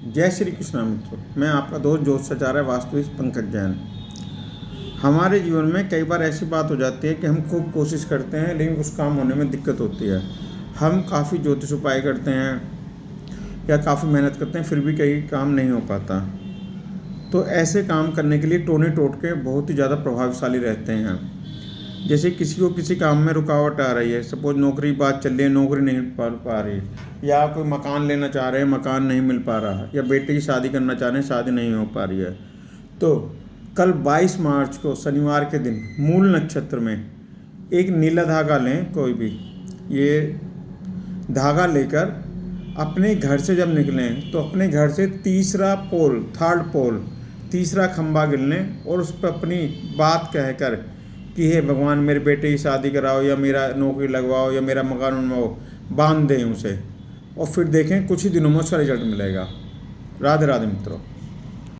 जय श्री कृष्ण मित्रों, मैं आपका दोस्त ज्योतिषाचार्य वास्तविक पंकज जैन। हमारे जीवन में कई बार ऐसी बात हो जाती है कि हम खूब कोशिश करते हैं लेकिन कुछ काम होने में दिक्कत होती है। हम काफ़ी ज्योतिष उपाय करते हैं या काफ़ी मेहनत करते हैं, फिर भी कई काम नहीं हो पाता। तो ऐसे काम करने के लिए टोने टोटके बहुत ही ज़्यादा प्रभावशाली रहते हैं। जैसे किसी को किसी काम में रुकावट आ रही है, सपोज नौकरी की बात चल रही है, नौकरी नहीं पा रही, या कोई मकान लेना चाह रहे हैं, मकान नहीं मिल पा रहा है, या बेटे की शादी करना चाह रहे हैं, शादी नहीं हो पा रही है, तो कल 22 मार्च को शनिवार के दिन मूल नक्षत्र में एक नीला धागा लें, कोई भी ये धागा लेकर अपने घर से जब निकलें तो अपने घर से थर्ड पोल तीसरा खंबा गिन लें और उस पर अपनी बात कहकर कि हे भगवान, मेरे बेटे की शादी कराओ, या मेरा नौकरी लगवाओ, या मेरा मकान बनवाओ, बांध दें उसे, और फिर देखें कुछ ही दिनों में उसका रिजल्ट मिलेगा। राधे राधे मित्रों।